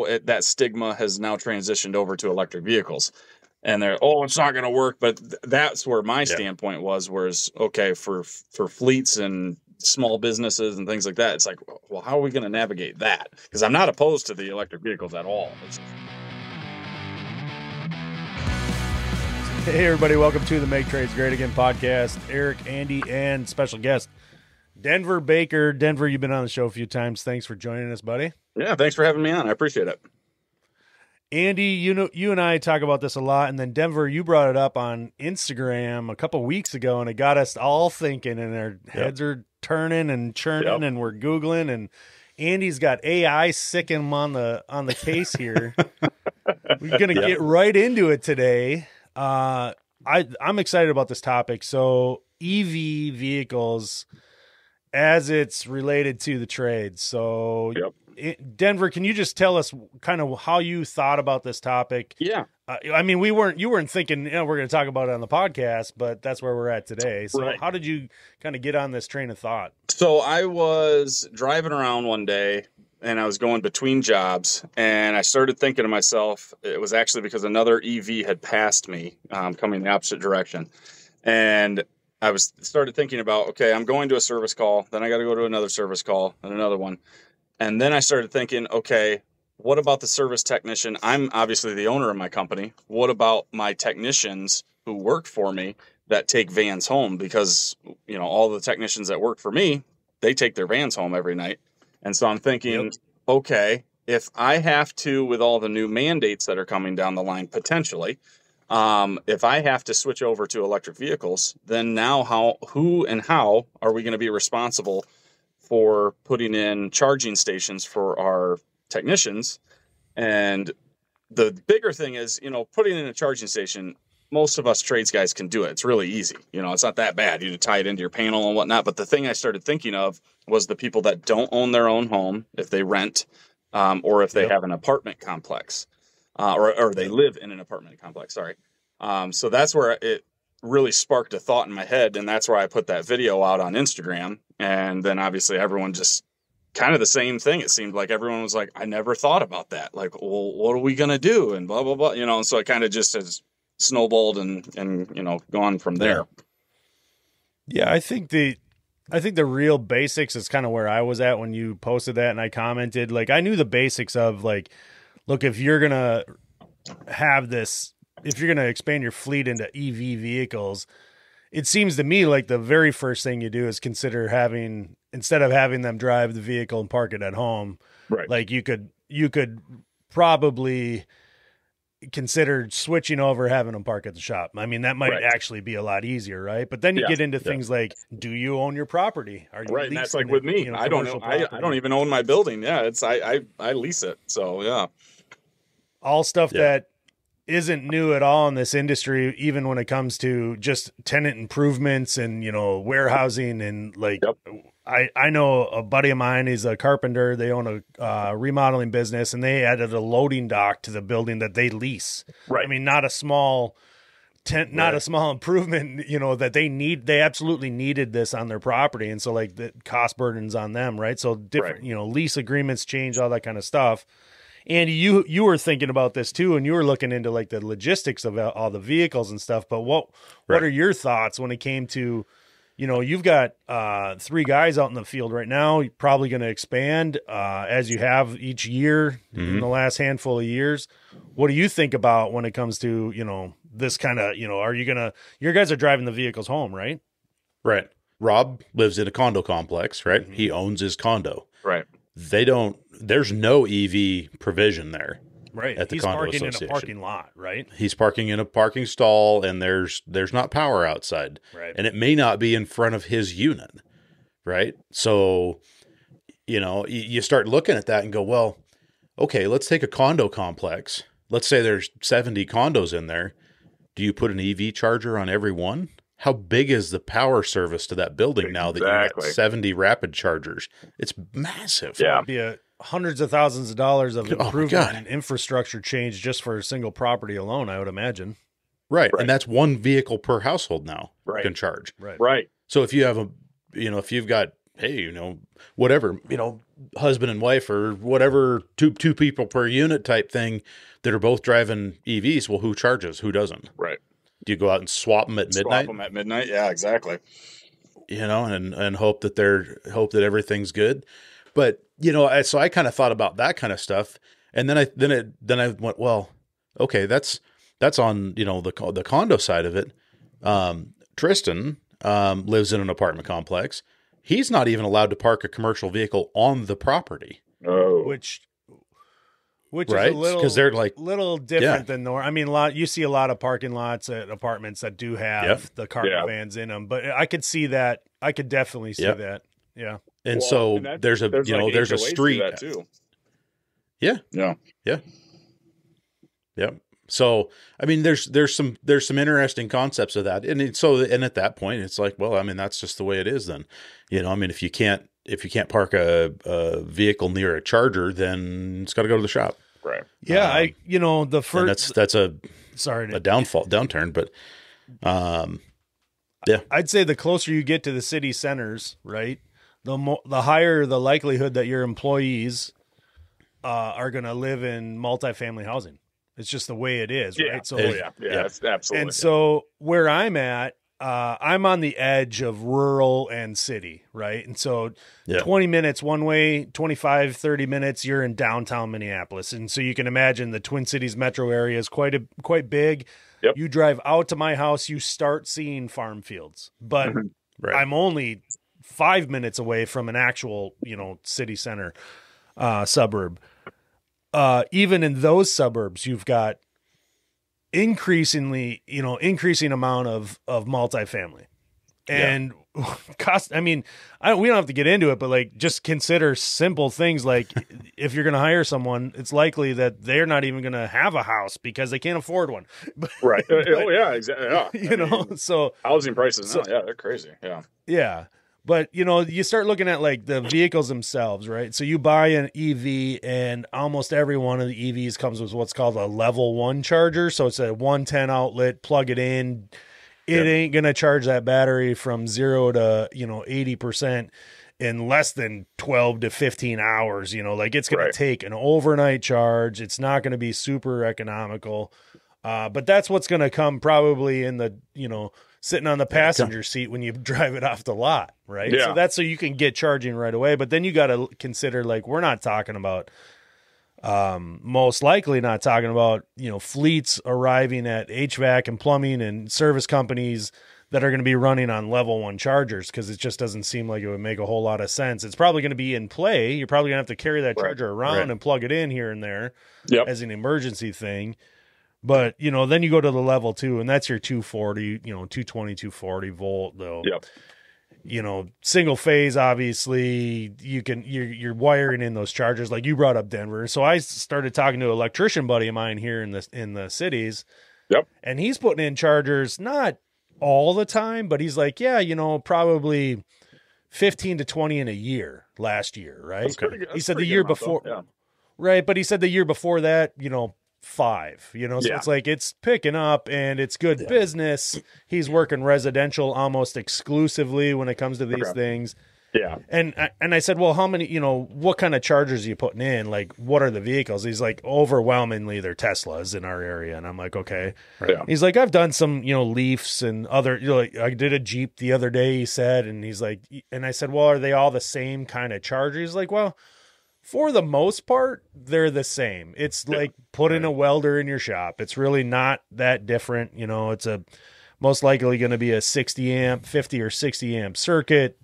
that stigma has now transitioned over to electric vehicles. And they're, oh, it's not going to work. But that's where my standpoint was, whereas, okay, for fleets and small businesses and things like that, it's like, well, how are we going to navigate that? Because I'm not opposed to the electric vehicles at all. Hey, everybody. Welcome to the Make Trades Great Again podcast. Eric, Andy, and special guest, Denver Baker. Denver, you've been on the show a few times. Thanks for joining us, buddy. Yeah, thanks for having me on. I appreciate it. Andy, you and I talk about this a lot, and then Denver, you brought it up on Instagram a couple weeks ago, and it got us all thinking, and our heads are turning and churning, and we're Googling, and Andy's got AI sick him on the case here. We're going to get right into it today. I'm excited about this topic. So EV vehicles as it's related to the trade. So Denver, can you just tell us kind of how you thought about this topic? Yeah. I mean, you weren't thinking, we're going to talk about it on the podcast, but that's where we're at today. So how did you kind of get on this train of thought? So I was driving around one day and I was going between jobs, and I started thinking to myself, it was actually because another EV had passed me, coming the opposite direction. And I started thinking about, okay, I'm going to a service call, then I got to go to another service call and another one. And then I started thinking, okay, what about the service technician? I'm obviously the owner of my company. What about my technicians who work for me that take vans home? Because, all the technicians that work for me, they take their vans home every night. And so I'm thinking, okay, if I have to, with all the new mandates that are coming down the line, potentially, if I have to switch over to electric vehicles, then now who and how are we going to be responsible for putting in charging stations for our technicians? And the bigger thing is, putting in a charging station, most of us trades guys can do it. It's really easy. It's not that bad. You tie it into your panel and whatnot. But the thing I started thinking of was the people that don't own their own home, if they rent, or if they have an apartment complex, or they live in an apartment complex. Sorry. So that's where it really sparked a thought in my head. And that's where I put that video out on Instagram. And then obviously everyone just kind of the same thing. It seemed like everyone was like, I never thought about that. Like, well, what are we going to do? And blah, blah, blah, and so it kind of just has snowballed and gone from there. Yeah. I think the real basics is kind of where I was at when you posted that. And I commented, like, I knew the basics of, like, look, if you're going to expand your fleet into EV vehicles, it seems to me like the very first thing you do is consider instead of having them drive the vehicle and park it at home, right? Like you could probably consider switching over, having them park at the shop. I mean, that might actually be a lot easier, right? But then you get into things like, do you own your property? Are you right? And that's like with me. I don't know. I don't even own my building. Yeah, it's I lease it. So yeah, all stuff that isn't new at all in this industry, even when it comes to just tenant improvements and, warehousing and like, I know a buddy of mine, he's a carpenter. They own a remodeling business, and they added a loading dock to the building that they lease. Right. I mean, not a small not a small improvement, that they absolutely needed this on their property. And so like the cost burdens on them. Right. So different, lease agreements change, all that kind of stuff. Andy, you were thinking about this too, and you were looking into like the logistics of all the vehicles and stuff. But what are your thoughts when it came to, you've got 3 guys out in the field right now. You're probably going to expand as you have each year in the last handful of years. What do you think about when it comes to, this kind of, your guys are driving the vehicles home, right? Right. Rob lives in a condo complex, right? Mm-hmm. He owns his condo. Right. There's no EV provision there. Right. At the He's condo parking association. in a parking lot, right? He's parking in a parking stall, and there's not power outside. Right. And it may not be in front of his unit, right? So, you start looking at that and go, well, okay, let's take a condo complex. Let's say there's 70 condos in there. Do you put an EV charger on every one? How big is the power service to that building now that you got 70 rapid chargers? It's massive. Yeah. It'd be hundreds of thousands of dollars of improvement and infrastructure change just for a single property alone, I would imagine. Right. And that's one vehicle per household now can charge. Right. Right. So if you have if you've got, hey, whatever, husband and wife or whatever, two people per unit type thing that are both driving EVs. Well, who charges? Who doesn't? Right. Do you go out and swap them at midnight? Swap them at midnight. Yeah, exactly. You know, and hope that everything's good. But, you know, so I kind of thought about that kind of stuff. And then I went, well, okay, that's on, you know, the condo side of it. Tristan lives in an apartment complex. He's not even allowed to park a commercial vehicle on the property. Oh, which right? is a little, because they're like little different than normal. I mean, you see a lot of parking lots at apartments that do have the cargo vans in them, but I could see that. I could definitely see that. Yeah. And so there's a street that too. Yeah. Yeah. Yeah. Yeah. So, I mean, there's some interesting concepts of that. And at that point it's like, well, I mean, that's just the way it is then, you know, I mean, if you can't park a vehicle near a charger, then it's got to go to the shop. Right. Yeah. You know, the first, that's a downturn, but, yeah, I'd say the closer you get to the city centers, right, the higher the likelihood that your employees are going to live in multifamily housing. It's just the way it is, right? So, that's absolutely. And so where I'm at, I'm on the edge of rural and city, right? And so 20 minutes one way, 25, 30 minutes, you're in downtown Minneapolis. And so you can imagine the Twin Cities metro area is quite big. Yep. You drive out to my house, you start seeing farm fields, but I'm only 5 minutes away from an actual, you know, city center suburb. Even in those suburbs, you've got increasing amount of multifamily and cost. I mean, we don't have to get into it, but like, just consider simple things. Like if you're going to hire someone, it's likely that they're not even going to have a house because they can't afford one. Right. Oh yeah, exactly. Yeah. You know, so housing prices now, they're crazy. Yeah. Yeah. But, you know, you start looking at like the vehicles themselves, right? So you buy an EV and almost every one of the EVs comes with what's called a level 1 charger. So it's a 110 outlet, plug it in. It ain't going to charge that battery from 0 to, you know, 80% in less than 12 to 15 hours. You know, like it's going to take an overnight charge. It's not going to be super economical. But that's what's going to come probably in the, you know, sitting on the passenger seat when you drive it off the lot, right? Yeah. So that's so you can get charging right away. But then you got to consider, like, we're not talking about, most likely not talking about, you know, fleets arriving at HVAC and plumbing and service companies that are going to be running on level 1 chargers, because it just doesn't seem like it would make a whole lot of sense. It's probably going to be in play. You're probably going to have to carry that charger around and plug it in here and there as an emergency thing. But, you know, then you go to the level 2, and that's your 240, you know, 220, 240 volt, though. Yep. You know, single phase, obviously, you're wiring in those chargers, like you brought up Denver. So I started talking to an electrician buddy of mine here in the cities. Yep. And he's putting in chargers, not all the time, but he's like, yeah, you know, probably 15 to 20 in a year last year, right? He said the year before, right? But he said the year before that, you know, 5, you know, so it's like it's picking up and it's good business. He's working residential almost exclusively when it comes to these things. Yeah. And I said, well, how many, you know, what kind of chargers are you putting in? Like, what are the vehicles? He's like, overwhelmingly they're Teslas in our area. And I'm like, okay. Yeah. He's like, I've done some, you know, Leafs and other, you know, like I did a Jeep the other day, he said, and he's like, and I said, well, are they all the same kind of charger? He's like, well, for the most part, they're the same. It's like putting a welder in your shop. It's really not that different. You know, it's most likely going to be a 50 or 60 amp circuit,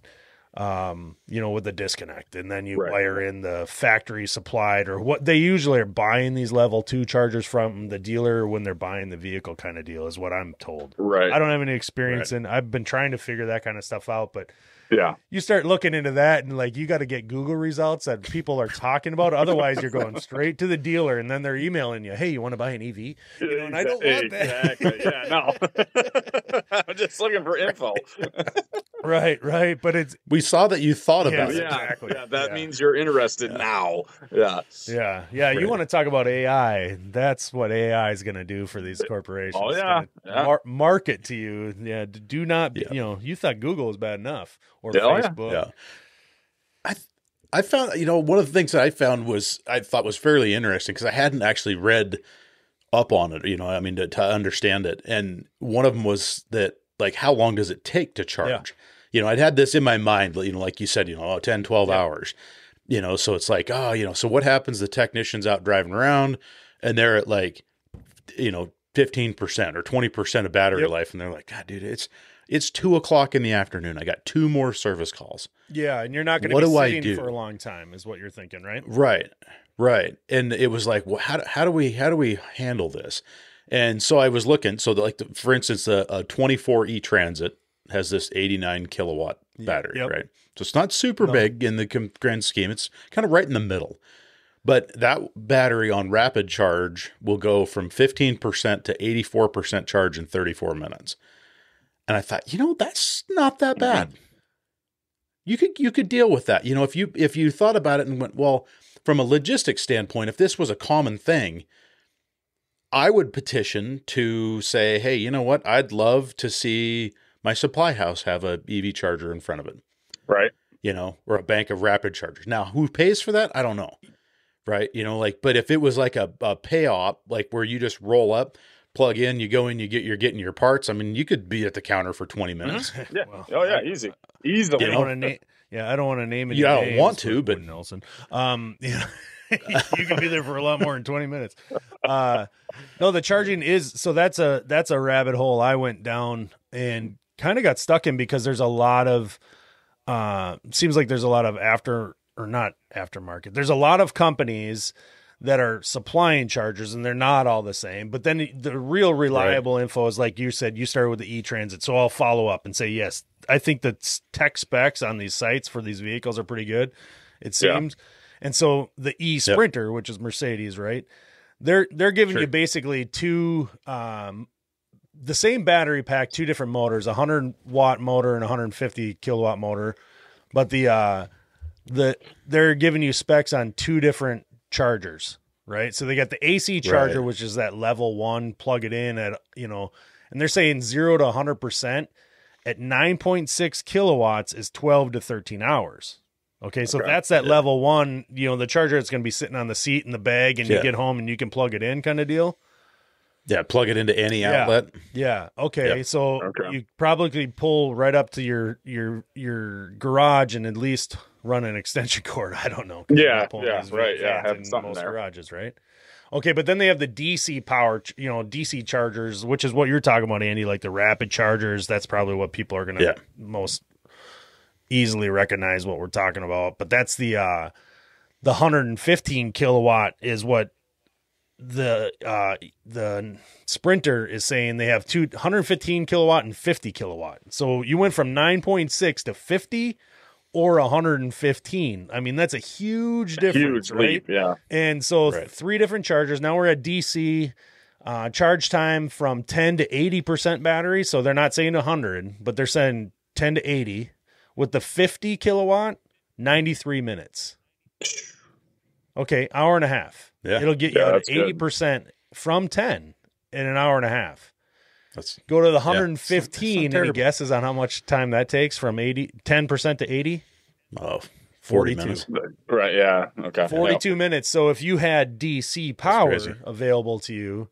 you know, with the disconnect. And then you wire in the factory supplied, or what they usually are buying these level 2 chargers from the dealer when they're buying the vehicle kind of deal, is what I'm told. Right. I don't have any experience in, I've been trying to figure that kind of stuff out, but yeah, you start looking into that and like, you got to get Google results that people are talking about. Otherwise you're going straight to the dealer and then they're emailing you, hey, you want to buy an EV? You know, and I don't want that. Exactly. Yeah, no. I'm just looking for info. Right. But we saw that you thought about it. Exactly. Yeah, that means you're interested now. Yeah. Yeah. Right. You want to talk about AI. That's what AI is going to do for these corporations. Oh, yeah. Market to you. Yeah. Do not, you know, you thought Google was bad enough, or Facebook. I found, one of the things that I thought was fairly interesting because I hadn't actually read up on it, to understand it. And one of them was that, like, how long does it take to charge? Yeah. I'd had this in my mind, like you said, 10, 12 hours, so it's like, so what happens? The technician's out driving around and they're at 15% or 20% of battery life. And they're like, God, dude, it's 2:00 in the afternoon. I got 2 more service calls. Yeah. And you're not going to be sitting for a long time is what you're thinking, right? Right. And it was like, well, how do we handle this? And so I was looking, for instance, a 24 E-Transit has this 89 kilowatt battery, right? So it's not super big in the grand scheme. It's kind of right in the middle. But that battery on rapid charge will go from 15% to 84% charge in 34 minutes. And I thought, that's not that bad. You could deal with that. If you thought about it and went, well, from a logistics standpoint, if this was a common thing, I would petition to say, hey, you know what? I'd love to see my supply house have a EV charger in front of it. Right. Or a bank of rapid chargers. Now, who pays for that? I don't know. Right. But if it was like a pay-op, like where you just roll up, plug in, you go in, you're getting your parts. I mean, you could be at the counter for 20 minutes. Yeah. Well, easy. Easily. I don't want to name it. Yeah, I don't want to, but Nelson. You can be there for a lot more than 20 minutes. No, the charging is, so that's a rabbit hole I went down and kind of got stuck in because there's a lot of, seems like there's a lot of not aftermarket. There's a lot of companies that are supplying chargers and they're not all the same. But then the real reliable info is, like you said, you started with the E-Transit. So I'll follow up and say, yes, I think the tech specs on these sites for these vehicles are pretty good. It seems. Yeah. And so the E-Sprinter, which is Mercedes, right? They're giving you basically two, the same battery pack, 2 different motors, a 100-watt motor and a 150 kilowatt motor. But they're giving you specs on 2 different chargers, right? So they got the AC charger, which is that level 1, plug it in at, and they're saying 0 to 100% at 9.6 kilowatts is 12 to 13 hours. Okay. So that's that level 1, the charger that's going to be sitting on the seat in the bag and you get home and you can plug it in kind of deal. Yeah. Plug it into any outlet. Yeah. Okay. Yep. So you probably pull right up to your garage and at least run an extension cord. I don't know. Yeah. Right. Yeah. Have something most there. Garages, right? Okay. But then they have the DC power, DC chargers, which is what you're talking about, Andy, like the rapid chargers. That's probably what people are going to most easily recognize what we're talking about. But that's the 115 kilowatt is what the Sprinter is saying. They have 115 kilowatt and 50 kilowatt. So you went from 9.6 to 50 or 115. I mean, that's a huge difference, huge leap, yeah. And so 3 different chargers. Now we're at DC. Charge time from 10 to 80% battery. So they're not saying 100, but they're saying 10 to 80. With the 50 kilowatt, 93 minutes. Okay, hour and a half. Yeah. It'll get you to 80% from 10 in an hour and a half. Go to the 115. Any guesses on how much time that takes from 10% to 80? Oh, 40 minutes. Right, yeah. Okay. 42 minutes. So if you had DC power available to you,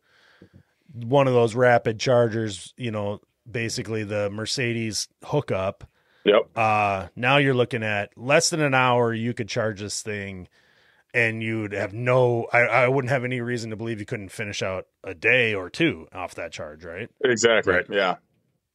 one of those rapid chargers, basically the Mercedes hookup. Yep. Now you're looking at less than an hour. You could charge this thing and you'd have I wouldn't have any reason to believe you couldn't finish out a day or 2 off that charge, right? Exactly. Right. Yeah.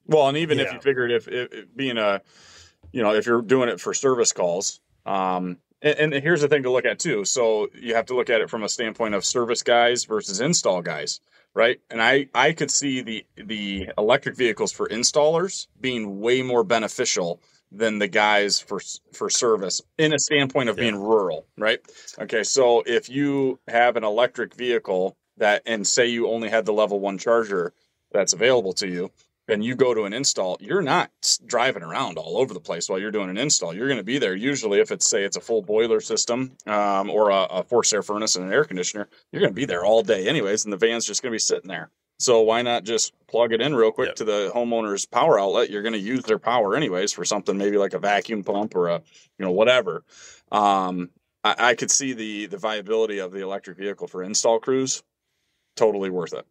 Well, and even if you figured if being if you're doing it for service calls, and here's the thing to look at too. So you have to look at it from a standpoint of service guys versus install guys. Right. And I could see the electric vehicles for installers being way more beneficial than the guys for service in a standpoint of being rural. Right. Okay. So if you have an electric vehicle and say you only had the level 1 charger that's available to you, and you go to an install, you're not driving around all over the place while you're doing an install. You're going to be there. Usually if it's a full boiler system or a forced air furnace and an air conditioner, you're going to be there all day anyways, and the van's just going to be sitting there. So why not just plug it in real quick to the homeowner's power outlet? You're going to use their power anyways for something maybe like a vacuum pump or a, whatever. I could see the viability of the electric vehicle for install crews. Totally worth it.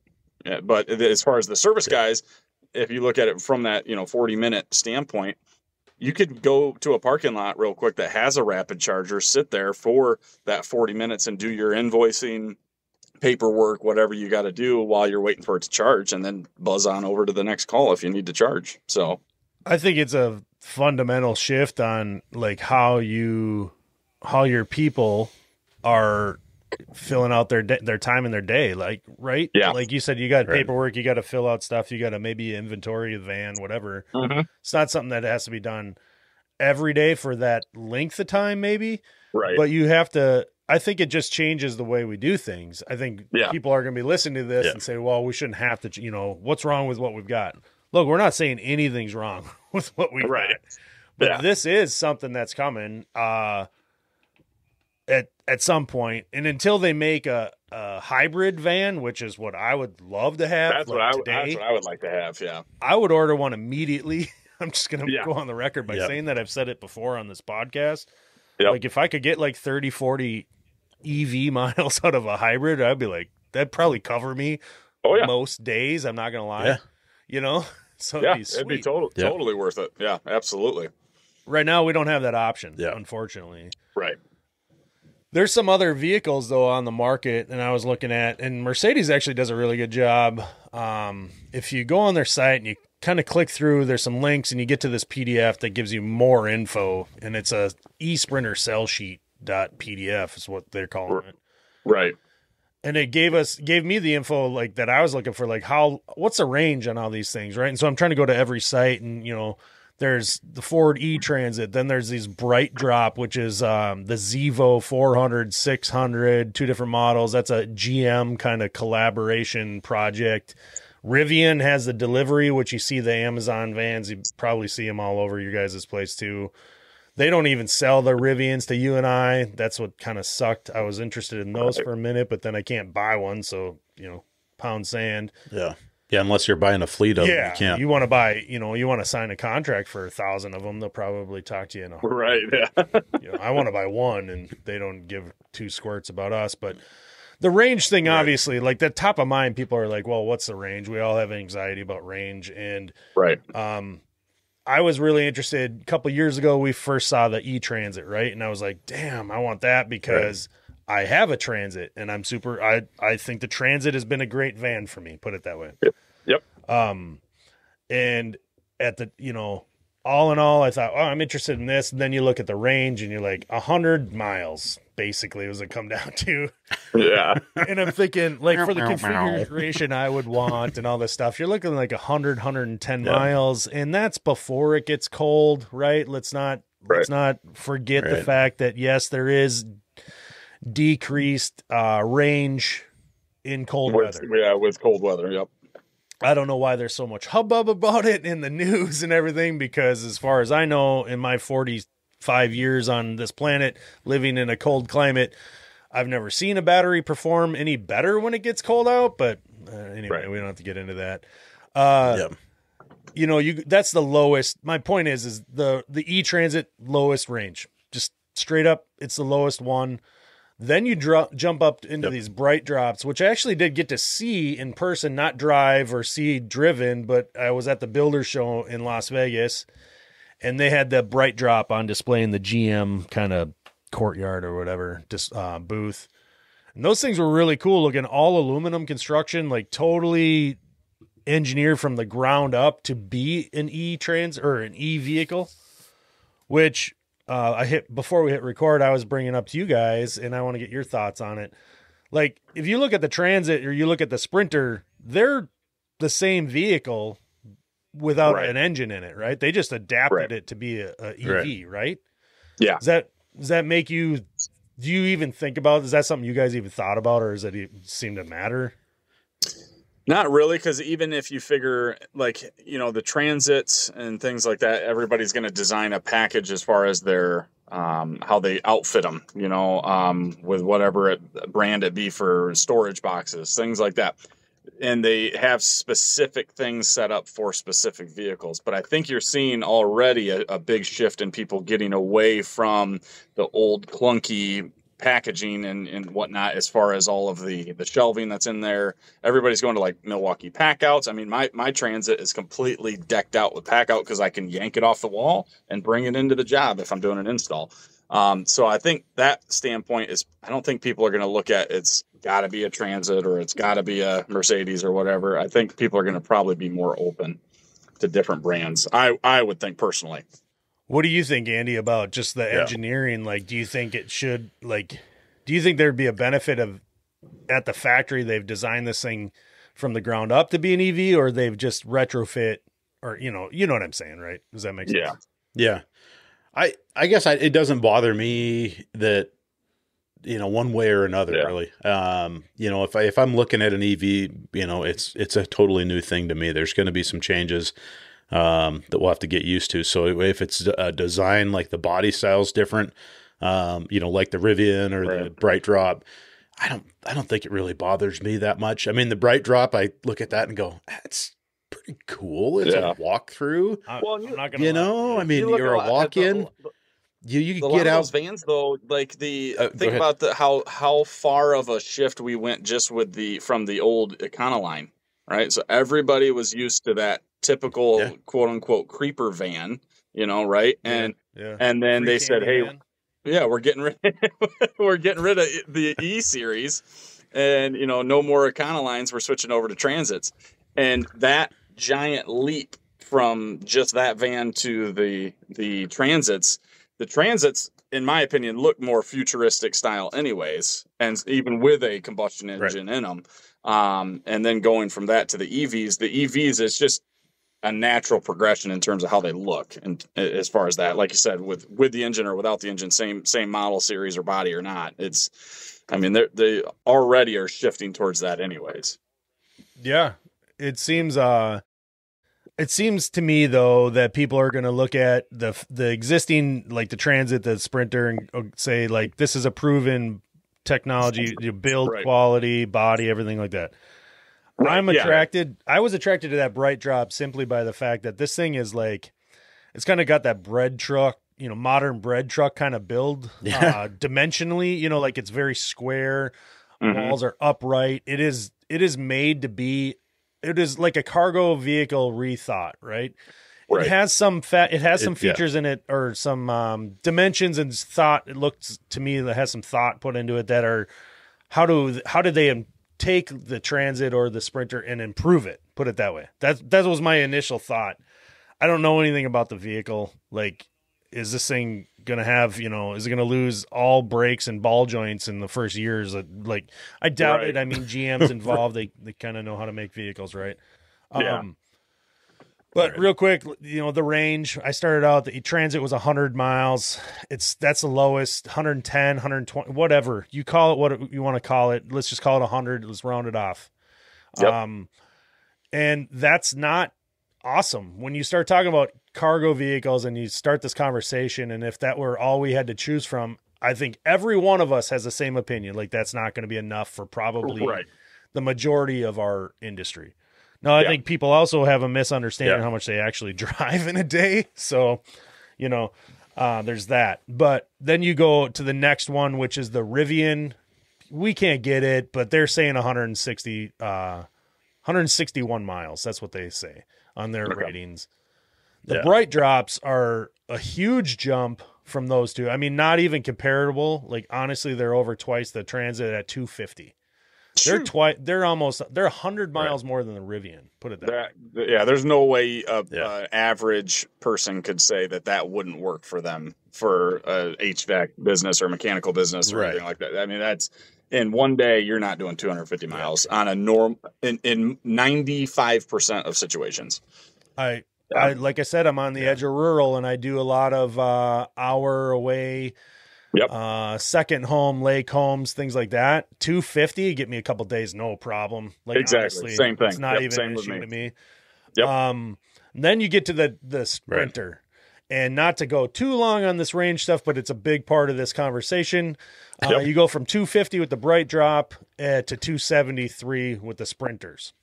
Yeah, but as far as the service guys, if you look at it from that, 40-minute standpoint, you could go to a parking lot real quick that has a rapid charger, sit there for that 40 minutes and do your invoicing, paperwork, whatever you got to do while you're waiting for it to charge, and then buzz on over to the next call if you need to charge. So I think it's a fundamental shift on like how your people are filling out their time in their day, like, right? Yeah. Like you said, you got paperwork, you got to fill out stuff, you got to maybe inventory a van, whatever. Mm-hmm. It's not something that has to be done every day for that length of time, maybe. Right. But you have to, I think it just changes the way we do things. I think people are going to be listening to this and say, well, we shouldn't have to, what's wrong with what we've got? Look, we're not saying anything's wrong with what we've got. But this is something that's coming at some point. And until they make a hybrid van, which is what I would love to have. That's what I would like to have, I would order one immediately. I'm just going to go on the record by saying that I've said it before on this podcast. Yep. Like if I could get like 30, 40 EV miles out of a hybrid, I'd be like, that'd probably cover me most days. I'm not going to lie, so it'd be totally worth it. Yeah, absolutely. Right now we don't have that option, unfortunately. Right. There's some other vehicles though on the market, and I was looking at, and Mercedes actually does a really good job. If you go on their site and you kind of click through, there's some links, and you get to this PDF that gives you more info, and it's a eSprinter cell sheet .pdf is what they're calling it. Right. And it gave me the info like that I was looking for, like what's the range on all these things, right? And so I'm trying to go to every site, and there's the Ford E-Transit, then there's these Bright Drop, which is the Zevo 400, 600, two different models. That's a GM kind of collaboration project. Rivian has the Delivery, which you see the Amazon vans. You probably see them all over your guys' place too. They don't even sell the Rivians to you and I. That's what kind of sucked. I was interested in those for a minute, but then I can't buy one. So, pound sand. Yeah. Yeah. Unless you're buying a fleet of them, you can't. You want to buy, you want to sign a contract for 1,000 of them. They'll probably talk to you in a right. Yeah. I want to buy one, and they don't give two squirts about us. But the range thing, obviously, like the top of mind, people are like, well, what's the range? We all have anxiety about range. And I was really interested a couple years ago. We first saw the E-Transit, right? And I was like, damn, I want that because I have a Transit, and I think the Transit has been a great van for me, put it that way. Yep. And at the, all in all, I thought, oh, I'm interested in this. And then you look at the range and you're like 100 miles, basically, was it come down to. Yeah. And I'm thinking, like, for the configuration I would want and all this stuff, you're looking like 100, 110 miles. And that's before it gets cold, right? Let's not forget the fact that, yes, there is decreased range in cold weather. Yeah, with cold weather, yep. I don't know why there's so much hubbub about it in the news and everything, because as far as I know, in my 45 years on this planet, living in a cold climate, I've never seen a battery perform any better when it gets cold out. But anyway, we don't have to get into that. That's the lowest. My point is the E-Transit lowest range, just straight up. It's the lowest one. Then you jump up into these Bright Drops, which I actually did get to see in person, not drive or see driven, but I was at the Builder Show in Las Vegas, and they had the Bright Drop on display in the GM kind of courtyard or whatever booth. And those things were really cool looking, all aluminum construction, like totally engineered from the ground up to be an E-Trans or an E vehicle, which before we hit record, I was bringing up to you guys, and I want to get your thoughts on it. Like, if you look at the Transit or you look at the Sprinter, they're the same vehicle without an engine in it, right? They just adapted it to be a EV, right? Yeah. Does that make you? Do you even think about? Is that something you guys even thought about, or does it even seem to matter? Not really, because even if you figure, like, the Transits and things like that, everybody's going to design a package as far as their how they outfit them, with whatever brand it be for storage boxes, things like that. and they have specific things set up for specific vehicles. But I think you're seeing already a big shift in people getting away from the old clunky packaging and whatnot, as far as all of the shelving that's in there. Everybody's going to like Milwaukee pack outs. I mean, my Transit is completely decked out with pack out because I can yank it off the wall and bring it into the job if I'm doing an install. So I think that standpoint is, I don't think people are going to look at it's got to be a Transit or it's got to be a Mercedes or whatever. I think people are going to probably be more open to different brands. I would think personally. What do you think, Andy, about just the engineering? Like, do you think it should, like, do you think there'd be a benefit of at the factory they've designed this thing from the ground up to be an EV, or they've just retrofit, or, you know what I'm saying, right? Does that make sense? Yeah. I guess it doesn't bother me that, one way or another, really. If I'm looking at an EV, it's a totally new thing to me. There's going to be some changes that we'll have to get used to. So if it's a design, like the body style's different, like the Rivian or the Bright Drop, I don't think it really bothers me that much. I mean, the Bright Drop, I look at that and go, that's pretty cool. It's a walkthrough. Well, I'm not gonna I mean, you're a walk-in. You can get out those vans though. Like think about how far of a shift we went just with from the old Econoline, right? So everybody was used to that typical quote unquote creeper van, right? And then they said, hey, we're getting rid of the E series, and no more Econolines. We're switching over to Transits, and that giant leap from just that van to the Transits. The Transits, in my opinion, look more futuristic style anyways, and even with a combustion engine in them. And then going from that to the EVs is just a natural progression in terms of how they look. And as far as that, like you said, with the engine or without the engine, same model series or body or not, they already are shifting towards that anyways. Yeah. It seems to me though that people are going to look at the existing, like the Transit, the Sprinter, and say like, this is a proven technology, build quality, body, everything like that. Right, I was attracted to that Bright Drop simply by the fact that this thing is like, it's kind of got that bread truck, modern bread truck kind of build, dimensionally, like it's very square. Walls are upright. It is made to be. It is like a cargo vehicle rethought, right? It has some features in it, or some dimensions and thought. It looks to me that has some thought put into it that are how did they take the Transit or the Sprinter and improve it? Put it that way. That was my initial thought. I don't know anything about the vehicle. Like, is this thing going to have, is it going to lose all brakes and ball joints in the first years? Like, I doubt it. I mean, GM's involved. They kind of know how to make vehicles, right? But real quick, the range, I started out, the Transit was 100 miles. That's the lowest, 110, 120, whatever. You call it what you want to call it. Let's just call it 100. Let's round it off. Yep. And that's not awesome. When you start talking about cargo vehicles and you start this conversation, and if that were all we had to choose from, I think every one of us has the same opinion. Like, that's not going to be enough for probably the majority of our industry. Now, I think people also have a misunderstanding of how much they actually drive in a day. So, there's that. But then you go to the next one, which is the Rivian. We can't get it, but they're saying 161 miles. That's what they say on their ratings. The Bright Drops are a huge jump from those two. I mean, not even comparable. Like, honestly, they're over twice the Transit at 250. They're 100 miles more than the Rivian. Put it that way. Yeah, there's no way a average person could say that wouldn't work for them for a HVAC business or mechanical business or anything like that. I mean, that's in one day you're not doing 250 miles on a norm in 95% of situations. I like I said, I'm on the edge of rural, and I do a lot of hour away. Second home, lake homes, things like that. 250, get me a couple days, no problem. Like, exactly, honestly, same thing. It's not even an issue to me. Yep. Then you get to the Sprinter, And not to go too long on this range stuff, but it's a big part of this conversation. You go from 250 with the bright drop to 273 with the sprinters.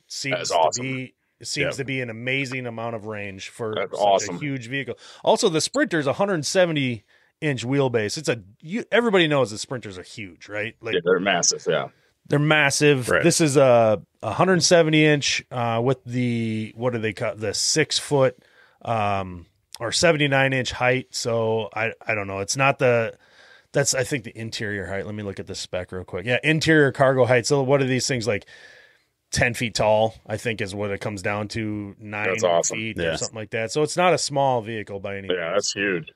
Seems awesome. To be an amazing amount of range for such a huge vehicle. Also, the sprinter's 170 inch wheelbase. Everybody knows the sprinters are huge, right? Like they're massive. Yeah, they're massive. Right. This is a 170 inch with the, what do they cut? The 6 foot or 79 inch height. So I don't know. It's not that's I think the interior height. Let me look at the spec real quick. Yeah, interior cargo height. So what are these things like? 10 feet tall, I think, is what it comes down to. 9 feet or something like that. So it's not a small vehicle by any means. Yeah, that's huge.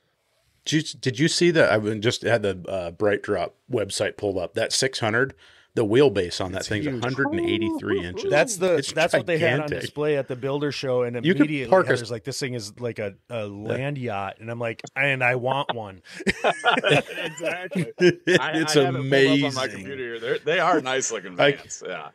Did you see that? I just had the Bright Drop website pulled up. That 600, the wheelbase on that thing's 183 inches. That's what they had on display at the builder show, and immediately there's like, this thing is like a land yacht, and I'm like, and I want one. Exactly. It's amazing. On my computer here. They are nice looking vans. Yeah.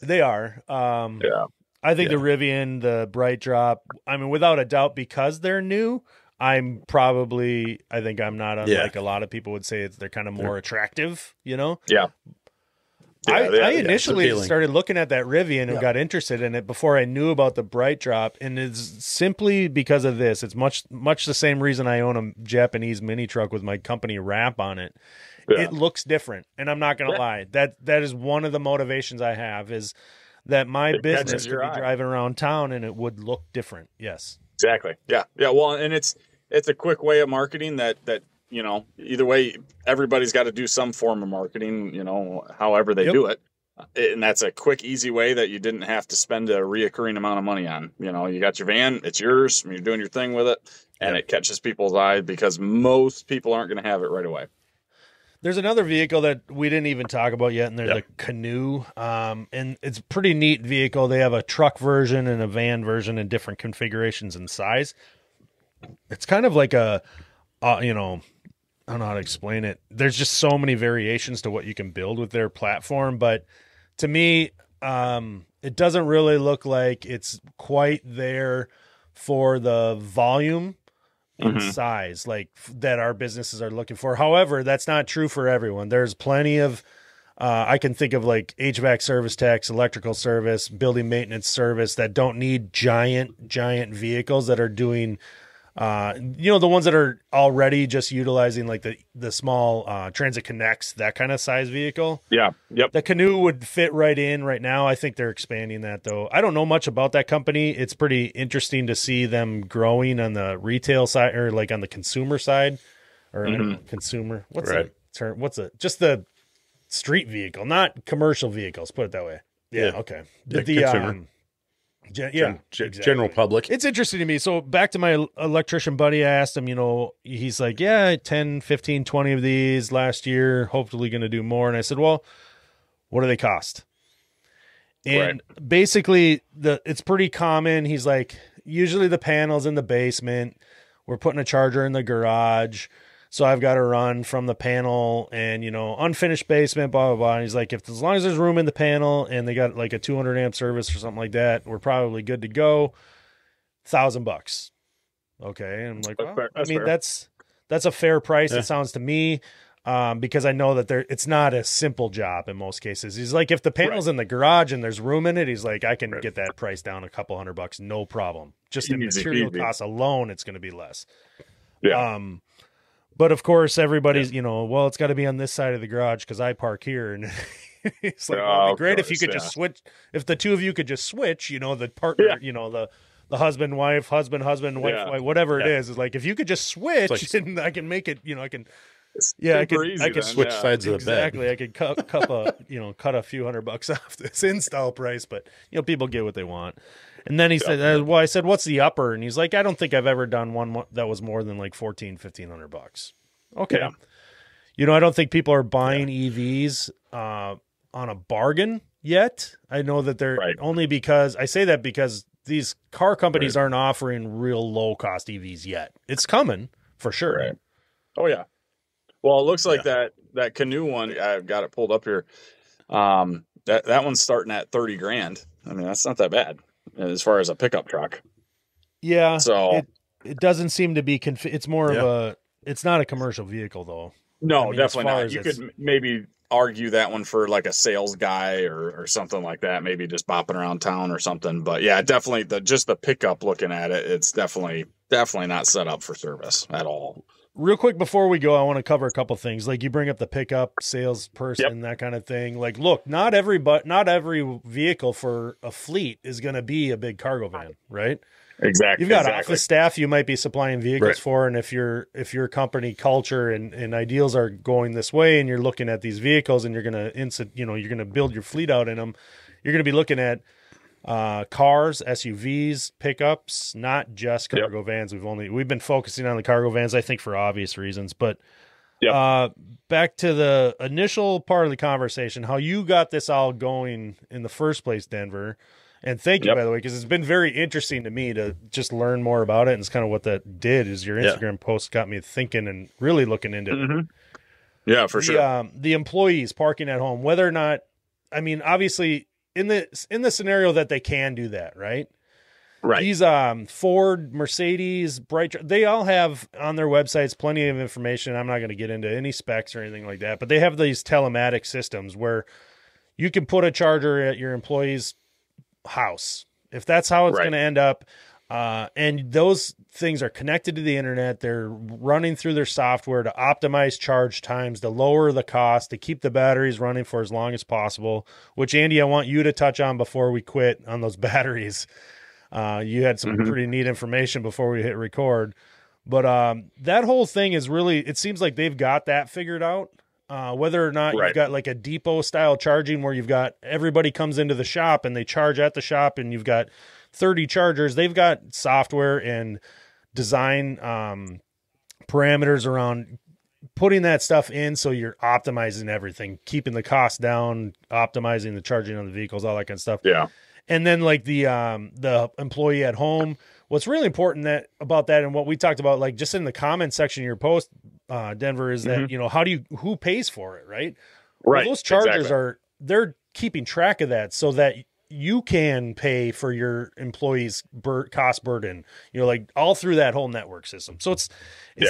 They are. I think the Rivian, the Bright Drop, I mean, without a doubt, because they're new, I think I'm not unlike a lot of people would say they're kind of more attractive, you know? Yeah. I initially started looking at that Rivian and got interested in it before I knew about the Bright Drop. And it's simply because of this. It's much the same reason I own a Japanese mini truck with my company wrap on it. Yeah. It looks different, and I'm not going to lie. That is one of the motivations I have, is that my business could be driving around town and it would look different. Yes, exactly. Yeah. Well, and it's a quick way of marketing that you know, either way, everybody's got to do some form of marketing. You know, however they do it, and that's a quick, easy way that you didn't have to spend a reoccurring amount of money on. You know, you got your van, it's yours, you're doing your thing with it, and it catches people's eye because most people aren't going to have it right away. There's another vehicle that we didn't even talk about yet, and they're the Canoe. And it's a pretty neat vehicle. They have a truck version and a van version in different configurations and size. It's kind of like a, you know, I don't know how to explain it. There's just so many variations to what you can build with their platform. But to me, it doesn't really look like it's quite there for the volume in size like that our businesses are looking for. However, that's not true for everyone. There's plenty of I can think of like HVAC service techs, electrical service, building maintenance service that don't need giant vehicles, that are doing you know, the ones that are already just utilizing like the small Transit Connects, that kind of size vehicle. Yeah. Yep. The Canoe would fit right in right now. I think they're expanding that though. I don't know much about that company. It's pretty interesting to see them growing on the retail side, or like on the consumer side, or consumer. What's the term? Just the street vehicle, not commercial vehicles. Put it that way. Yeah. Okay. But the consumer. General public. It's interesting to me. So back to my electrician buddy, I asked him, you know, he's like, 10, 15, 20 of these last year, hopefully going to do more. And I said, well, what do they cost? And basically it's pretty common. He's like, usually the panel's in the basement. We're putting a charger in the garage. So I've got to run from the panel and, you know, unfinished basement, blah, blah, blah. And he's like, as long as there's room in the panel and they got like a 200 amp service or something like that, we're probably good to go. $1,000. Okay. And I'm like, well, I mean, that's a fair price. It sounds to me, because I know that it's not a simple job in most cases. He's like, if the panel's in the garage and there's room in it, he's like, I can get that price down a couple $100, no problem. Just in material costs alone, it's going to be less. Yeah. But of course, everybody's, you know, well, it's got to be on this side of the garage because I park here. And it's like, well, it'd be great if you could just switch. If the two of you could just switch, you know, the partner, you know, the husband, wife, wife, whatever it is like, if you could just switch, and I can make it, you know, I can switch sides of the bed. Exactly. I could cut a few $100 off this install price, but you know, people get what they want. And then he said, well, I said, what's the upper? And he's like, I don't think I've ever done one that was more than like $1,500. Okay. Yeah. You know, I don't think people are buying EVs on a bargain yet. I know that they're only because I say that because these car companies aren't offering real low cost EVs yet. It's coming for sure. Right. Oh yeah. Well, it looks like that Canoe one, I've got it pulled up here. That one's starting at $30,000. I mean, that's not that bad as far as a pickup truck. Yeah. So it doesn't seem to be, it's more of a, it's not a commercial vehicle though. No, definitely not. You could maybe argue that one for like a sales guy or something like that, maybe just bopping around town or something. But yeah, definitely just the pickup looking at it, it's definitely not set up for service at all. Real quick before we go, I want to cover a couple things. Like you bring up the pickup salesperson, that kind of thing. Like, look, not every vehicle for a fleet is going to be a big cargo van, right? Exactly. You've got office staff you might be supplying vehicles for, and if your company culture and ideals are going this way, and you're looking at these vehicles, and you're going to you're going to build your fleet out in them, you're going to be looking at cars, SUVs, pickups, not just cargo vans. We've been focusing on the cargo vans, I think, for obvious reasons. But back to the initial part of the conversation, how you got this all going in the first place, Denver. And thank you, by the way, because it's been very interesting to me to just learn more about it. And it's kind of what that did is your Instagram post got me thinking and really looking into it. Yeah, for sure. The employees parking at home, whether or not, I mean, obviously in the scenario that they can do that, right? Right. These Ford, Mercedes, they all have on their websites plenty of information. I'm not going to get into any specs or anything like that, but they have these telematic systems where you can put a charger at your employee's house, if that's how it's going to end up. And those things are connected to the internet. They're running through their software to optimize charge times, to lower the cost, to keep the batteries running for as long as possible, which, Andy, I want you to touch on before we quit on those batteries. You had some pretty neat information before we hit record, but that whole thing is really, it seems like they've got that figured out. Whether or not you've got like a depot style charging where you've got everybody comes into the shop and they charge at the shop and you've got 30 chargers, they've got software and design parameters around putting that stuff in. So you're optimizing everything, keeping the cost down, optimizing the charging on the vehicles, all that kind of stuff. Yeah. And then like the employee at home, what's really important about that and what we talked about, like just in the comment section of your post, Denver, is that, who pays for it, right? Right. Well, those chargers they're keeping track of that so that you can pay for your employees' cost burden, like all through that whole network system. So it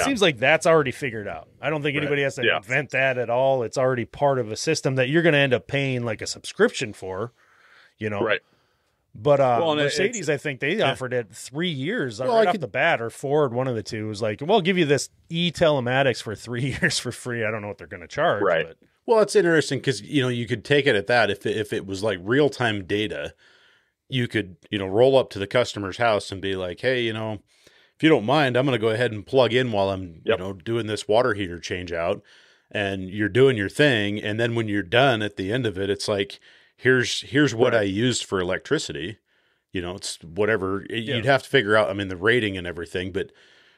seems like that's already figured out. I don't think anybody has to invent that at all. It's already part of a system that you're going to end up paying like a subscription for, Right. But Mercedes, I think they offered it 3 years right off the bat, or Ford, one of the two, was like, "Well, I'll give you this telematics for 3 years for free." I don't know what they're going to charge, right? But. Well, it's interesting because you could take it at that. If it was like real time data, you could roll up to the customer's house and be like, "Hey, if you don't mind, I'm going to go ahead and plug in while I'm doing this water heater change out," and you're doing your thing, and then when you're done at the end of it, it's like, Here's what I used for electricity. It's whatever. You'd have to figure out, the rating and everything, but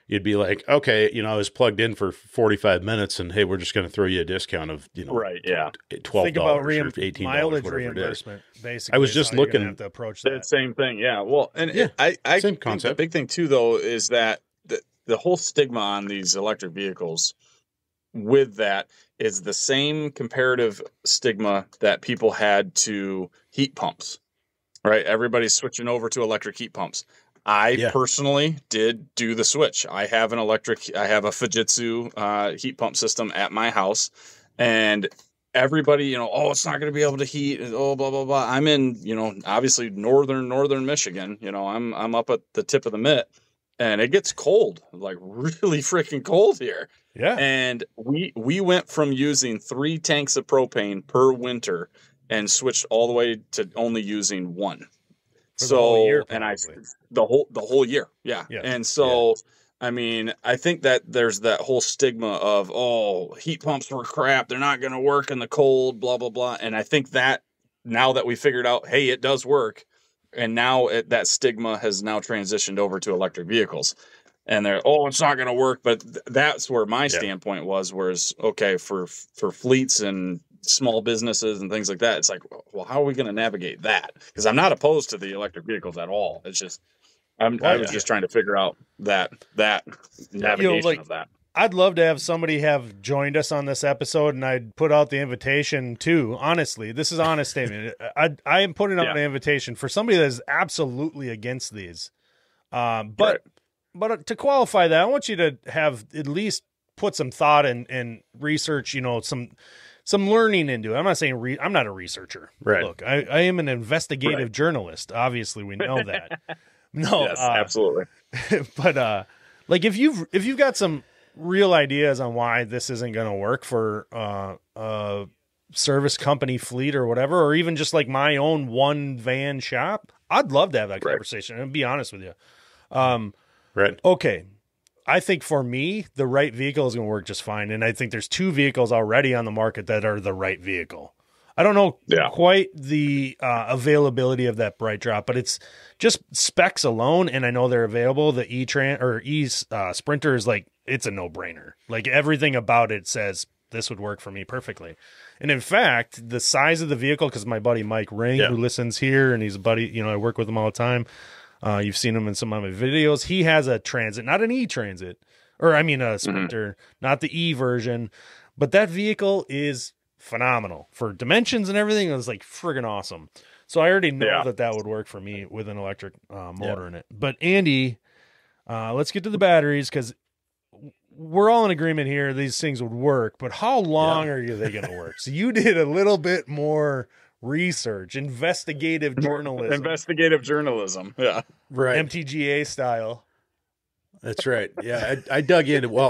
you'd be like, okay, I was plugged in for 45 minutes and hey, we're just going to throw you a discount of, $12 or $18, mileage whatever reimbursement, it is. basically. I was just looking have to approach that. Same thing. Yeah. Well, and I same think concept. the big thing too, though, is that the whole stigma on these electric vehicles with that is the same comparative stigma that people had to heat pumps, right? Everybody's switching over to electric heat pumps. I personally did do the switch. I have a Fujitsu heat pump system at my house, and everybody, it's not going to be able to heat. Blah, blah, blah. I'm in, obviously northern Michigan. I'm up at the tip of the mitt. And it gets cold, like really freaking cold here. Yeah. And we went from using 3 tanks of propane per winter and switched all the way to only using 1. For the whole year, the whole year. Yeah. And so, I think that there's that whole stigma of, heat pumps were crap. They're not going to work in the cold, blah, blah, blah. And I think that now that we figured out, hey, it does work. And now that stigma has now transitioned over to electric vehicles. And they're, it's not going to work. But that's where my standpoint was, whereas, okay, for fleets and small businesses and things like that, it's like, well, how are we going to navigate that? Because I'm not opposed to the electric vehicles at all. It's just, I was just trying to figure out that navigation of that. I'd love to have somebody have joined us on this episode, and I'd put out the invitation too. Honestly, this is an honest statement. I am putting out an invitation for somebody that is absolutely against these. But But to qualify that, I want you to have at least put some thought and research, some learning into it. I'm not saying I'm not a researcher. Right. Look, I am an investigative journalist. Obviously, we know that. No, yes, absolutely. But like if you've got some real ideas on why this isn't going to work for a service company fleet or whatever, or even just like my own one van shop, I'd love to have that conversation. And be honest with you. Right. Okay. I think for me, the right vehicle is going to work just fine. And I think there's 2 vehicles already on the market that are the right vehicle. I don't know quite the availability of that Bright Drop, but it's just specs alone. And I know they're available. The Sprinter is like, it's a no brainer. Like everything about it says this would work for me perfectly. And in fact, the size of the vehicle, because my buddy Mike Ring, who listens here, and he's a buddy, I work with him all the time. You've seen him in some of my videos. He has a Transit, not an E-Transit, a Sprinter, not the E version, but that vehicle is phenomenal for dimensions and everything. It was like friggin' awesome. So I already know that would work for me with an electric motor in it. But Andy, let's get to the batteries, because we're all in agreement here. These things would work, but how long are they going to work? So you did a little bit more research, investigative journalism. Yeah. Right. MTGA style. That's right. Yeah. I dug into,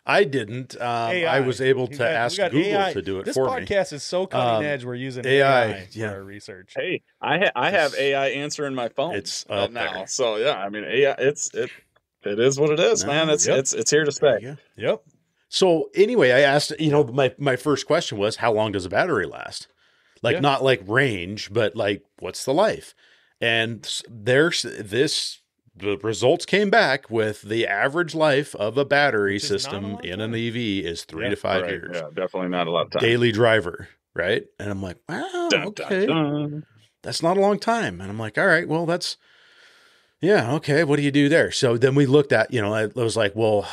I didn't. I was able to ask Google AI to do it this for me. This podcast is so cutting edge. We're using AI for our research. Hey, I have AI answering my phone. It's up now. there. So yeah, I mean, AI, it is what it is, man. It's here to stay. Yep. So anyway, I asked, my first question was, how long does a battery last? Like not like range, but like what's the life? And the results came back with the average life of a battery system in an EV is 3 to 5 years. Yeah, definitely not a lot of time. Daily driver, right? And I'm like, wow, okay. That's not a long time. And I'm like, all right, well, okay. What do you do there? So then we looked at, I was like, well,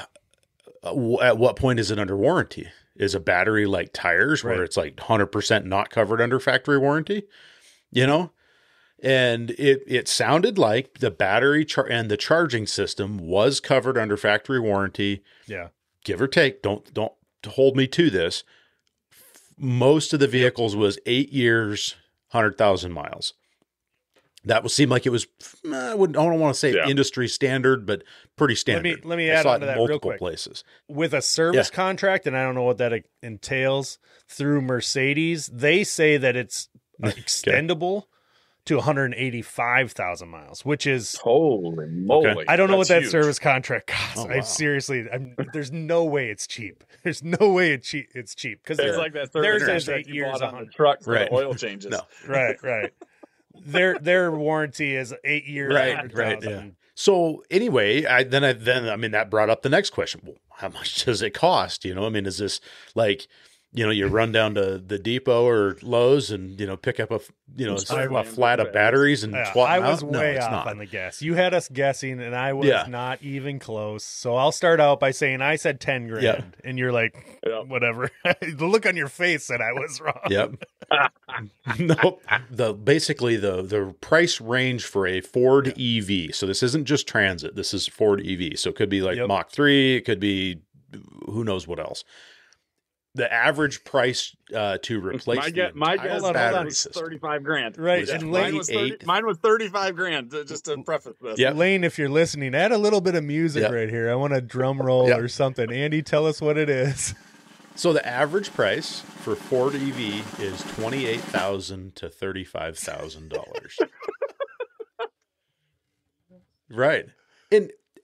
at what point is it under warranty? Is a battery like tires where it's like 100% not covered under factory warranty, And it sounded like the battery and the charging system was covered under factory warranty. Yeah. Give or take. Don't hold me to this. Most of the vehicles was 8 years, 100,000 miles. That would seem like it was, I don't want to say industry standard, but pretty standard. Let me add on to that real quick. Places. With a service contract, and I don't know what that entails, through Mercedes, they say that it's extendable to 185,000 miles, which is holy moly. Okay. I don't know what that huge. Service contract costs. Oh, wow. There's no way it's cheap. There's no way it's cheap. Because it's like that theirs service is 8 years on the truck for right. the oil changes. No. Right. Their warranty is 8 years. Right. Yeah. So anyway, that brought up the next question. Well, how much does it cost? Is this like, you run down to the depot or Lowe's and, pick up a flat of batteries and swap I them was out? way off on the guess. You had us guessing and I was not even close. So I'll start out by saying I said 10 grand and you're like, whatever. The look on your face said I was wrong. Yep. No, the price range for a Ford EV. So this isn't just Transit. This is Ford EV. So it could be like Mach 3. It could be who knows what else. The average price to replace my guess was 35 grand. Right. And mine was 35 grand, just to preface this. Yep. Lane, if you're listening, add a little bit of music right here. I want a drum roll or something. Andy, tell us what it is. So the average price for Ford EV is $28,000 to $35,000. Right.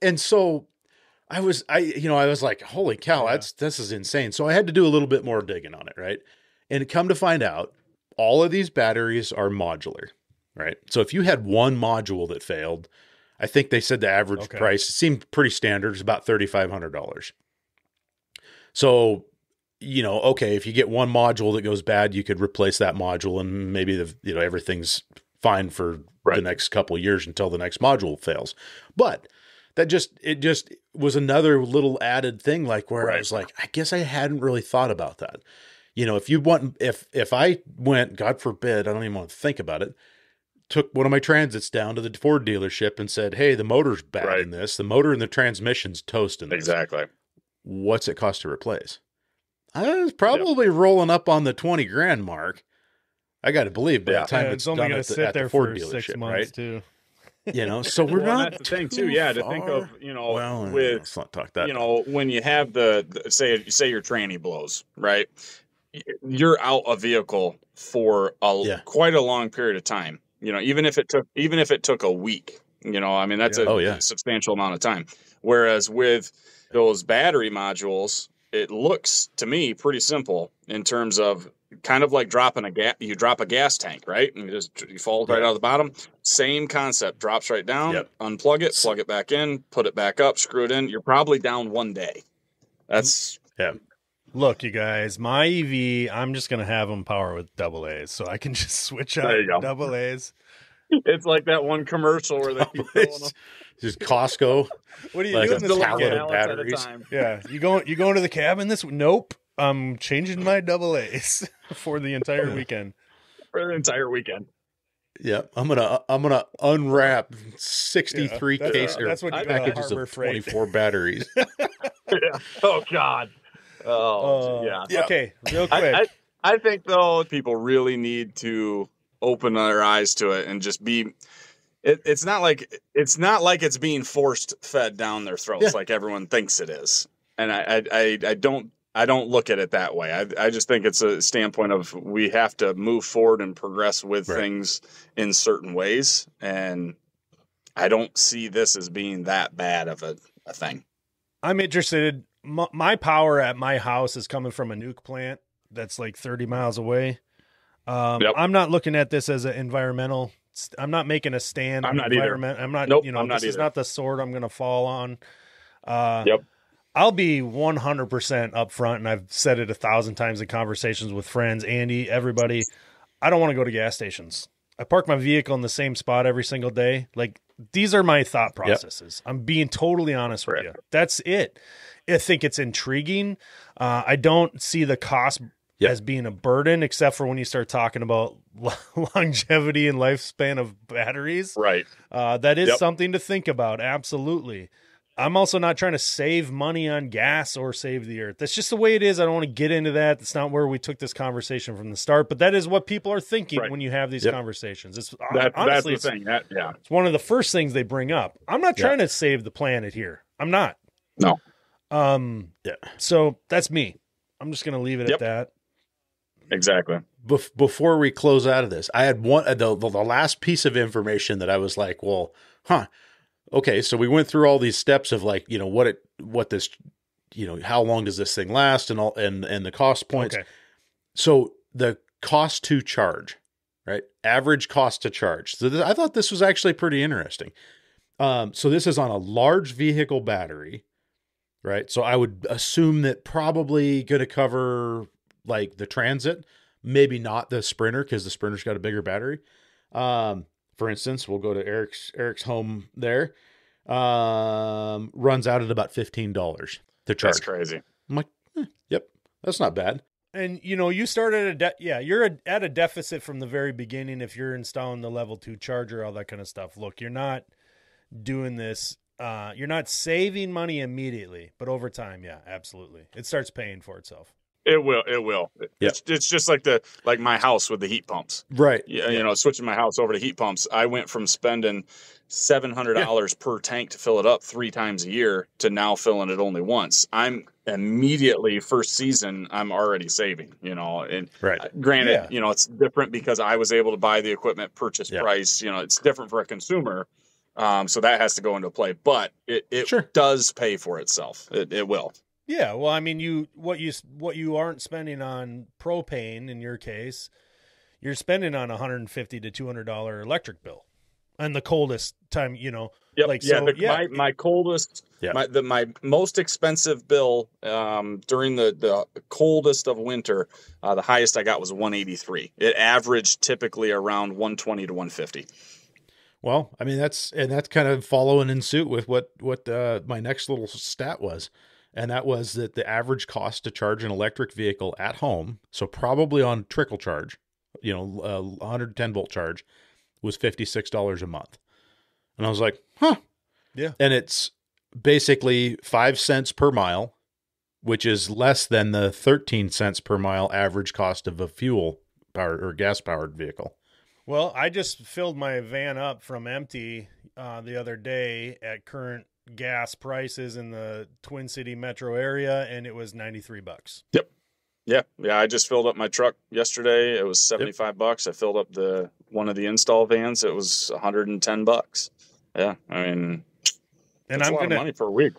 And so I was like, holy cow, this is insane. So I had to do a little bit more digging on it, right? And come to find out, all of these batteries are modular, right? So if you had one module that failed, I think they said the average price seemed pretty standard. It's about $3,500. So, if you get one module that goes bad, you could replace that module and maybe everything's fine for the next couple of years until the next module fails. But it just was another little added thing, like where I was like, I guess I hadn't really thought about that. If I went, God forbid, I don't even want to think about it, took one of my Transits down to the Ford dealership and said, hey, the motor's bad in this. The motor and the transmission's toast in this. Exactly. What's it cost to replace? I was probably rolling up on the 20 grand mark. I got to believe by the time it's only done going at to the, sit at there the Ford for dealership, 6 months right? too. You know, so we're not that's the thing too. Yeah, to think of, with, let's not talk that. When you have the say your tranny blows, right? You're out a vehicle for quite a long period of time. Even if it took a week, I mean, that's a substantial amount of time. Whereas with those battery modules, it looks to me pretty simple in terms of kind of like dropping you drop a gas tank, right? And you fall right out of the bottom. Same concept, drops right down, unplug it, plug it back in, put it back up, screw it in. You're probably down one day. That's Look, you guys, my EV, I'm just going to have them power with AA's, so I can just switch out AA's. It's like that one commercial where they keep filling them. Just Costco. What are you doing this weekend? Batteries. Yeah, you going to the cabin this? Nope, I'm changing my AA's for the entire weekend. For the entire weekend. Yeah, I'm gonna unwrap 63 packages of 24 batteries. Oh God. Oh yeah. Okay, real quick. I think though people really need to open their eyes to it and just be. It's not like it's being forced fed down their throats like everyone thinks it is, and I don't look at it that way. I just think it's a standpoint of we have to move forward and progress with things in certain ways, and I don't see this as being that bad of a thing. I'm interested. My power at my house is coming from a nuke plant that's like 30 miles away. I'm not looking at this as an environmental. I'm not making a stand. I'm not either. I'm not. This is not the sword I'm going to fall on. I'll be 100% upfront, and I've said it 1,000 times in conversations with friends, Andy, everybody. I don't want to go to gas stations. I park my vehicle in the same spot every single day. Like, these are my thought processes. I'm being totally honest with you. That's it. I think it's intriguing. I don't see the cost as being a burden, except for when you start talking about longevity and lifespan of batteries. Right. That is something to think about. Absolutely. I'm also not trying to save money on gas or save the earth. That's just the way it is. I don't want to get into that. That's not where we took this conversation from the start, but that is what people are thinking when you have these conversations. Honestly, that's the thing. It's one of the first things they bring up. I'm not trying to save the planet here. I'm not. No. So that's me. I'm just going to leave it at that. Exactly. Before we close out of this, I had the last piece of information that I was like, well, okay, so we went through all these steps of like, what this, how long does this thing last and all, and the cost points. Okay. So the cost to charge, right? Average cost to charge. So I thought this was actually pretty interesting. So this is on a large vehicle battery, right? So I would assume that probably going to cover like the Transit, maybe not the Sprinter because the Sprinter's got a bigger battery. For instance, we'll go to Eric's home there. Runs out at about $15 to charge. That's crazy. I'm like, yep, that's not bad. And you started you're at a deficit from the very beginning if you're installing the level 2 charger, all that kind of stuff. Look, you're not doing this. You're not saving money immediately, but over time, absolutely, it starts paying for itself. It will. It's just like my house with the heat pumps. Right. Switching my house over to heat pumps. I went from spending $700 per tank to fill it up 3 times a year to now filling it only once. I'm immediately first season, I'm already saving, and granted, it's different because I was able to buy the equipment purchase price, it's different for a consumer. So that has to go into play, but it does pay for itself. It will. Yeah, well, I mean, what you aren't spending on propane in your case, you're spending on $150 to $200 electric bill, and the coldest time, My coldest, my most expensive bill during the coldest of winter, the highest I got was $183. It averaged typically around $120 to $150. Well, I mean that's kind of following in suit with what my next little stat was. And that was that the average cost to charge an electric vehicle at home, so probably on trickle charge, 110 volt charge, was $56 a month. And I was like, huh. Yeah. And it's basically 5 cents per mile, which is less than the 13 cents per mile average cost of a fuel powered or gas powered vehicle. Well, I just filled my van up from empty the other day at current gas prices in the Twin City metro area, and it was $93. Yep. Yeah. I just filled up my truck yesterday. It was $75. I filled up one of the install vans. It was $110. Yeah, I mean, and that's I'm a lot gonna of money for a week.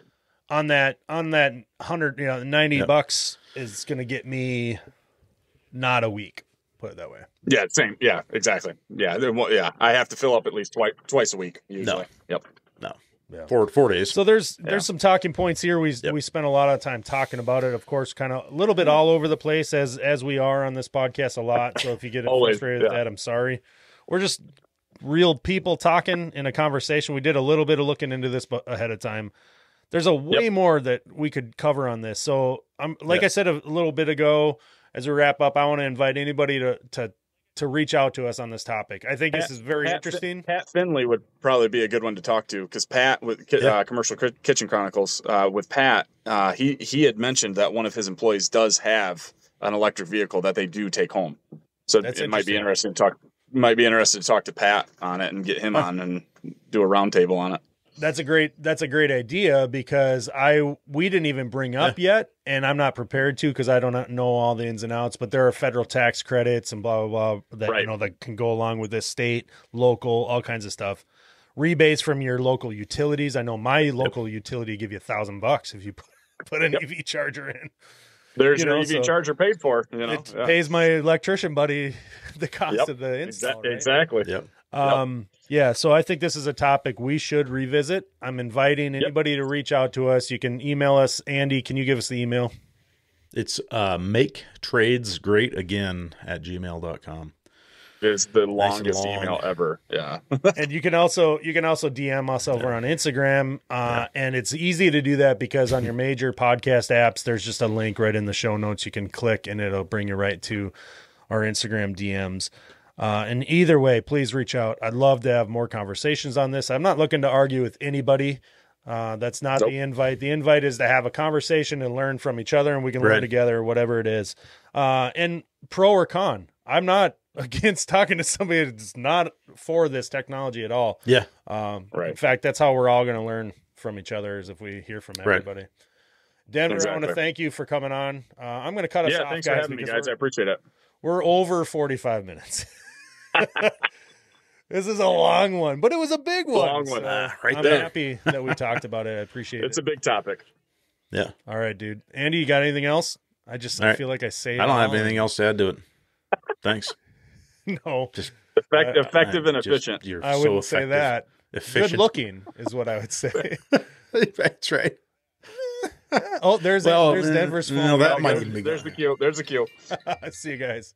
on that $90 is gonna get me not a week. Put it that way. Yeah, same. Yeah, exactly. Yeah, I have to fill up at least twice a week usually. No. Yep. No. Yeah. 4 days. So there's some talking points here. We spent a lot of time talking about it. Of course, kind of a little bit all over the place as we are on this podcast a lot. So if you get frustrated with that, I'm sorry. We're just real people talking in a conversation. We did a little bit of looking into this ahead of time. There's a way more that we could cover on this. So I said a little bit ago, as we wrap up, I want to invite anybody to reach out to us on this topic. I think this is very interesting. Pat Finley would probably be a good one to talk to, because Pat with Commercial Kitchen Chronicles, with Pat, he had mentioned that one of his employees does have an electric vehicle that they do take home. So it might be interesting to talk. Might be interested to talk to Pat on it and get him on and do a roundtable on it. That's a great idea, because we didn't even bring up yet, and I'm not prepared to, because I don't know all the ins and outs, but there are federal tax credits and blah blah blah that that can go along with this, state, local, all kinds of stuff. Rebates from your local utilities. I know my local utility give you $1,000 if you put an EV charger in. There's your EV charger paid for. It pays my electrician buddy the cost of the install. Exactly. Yep. So I think this is a topic we should revisit. I'm inviting anybody to reach out to us. You can email us. Andy, can you give us the email? It's maketradesgreatagain@gmail.com. It's the longest email ever. Yeah. And you can also DM us over on Instagram. And it's easy to do that because on your major podcast apps, there's just a link right in the show notes. You can click and it'll bring you right to our Instagram DMs. And either way, please reach out. I'd love to have more conversations on this. I'm not looking to argue with anybody. That's not the invite. The invite is to have a conversation and learn from each other, and we can learn together, whatever it is. And pro or con, I'm not against talking to somebody that's not for this technology at all. Yeah. In fact, that's how we're all going to learn from each other, is if we hear from everybody. Denver, I want to thank you for coming on. I'm going to cut us off, thanks for having me, guys. I appreciate it. We're over 45 minutes. This is a long one, but it was a big one. Long one. I'm happy that we talked about it. I appreciate it. It's a big topic. Yeah. All right, dude. Andy, you got anything else? I feel like I say I don't have anything else to add to it. Thanks. No. Just effective and efficient. I wouldn't say that. Efficient. Good looking is what I would say. That's right. There's Denver's phone. No, that might even be There's the cue. See you guys.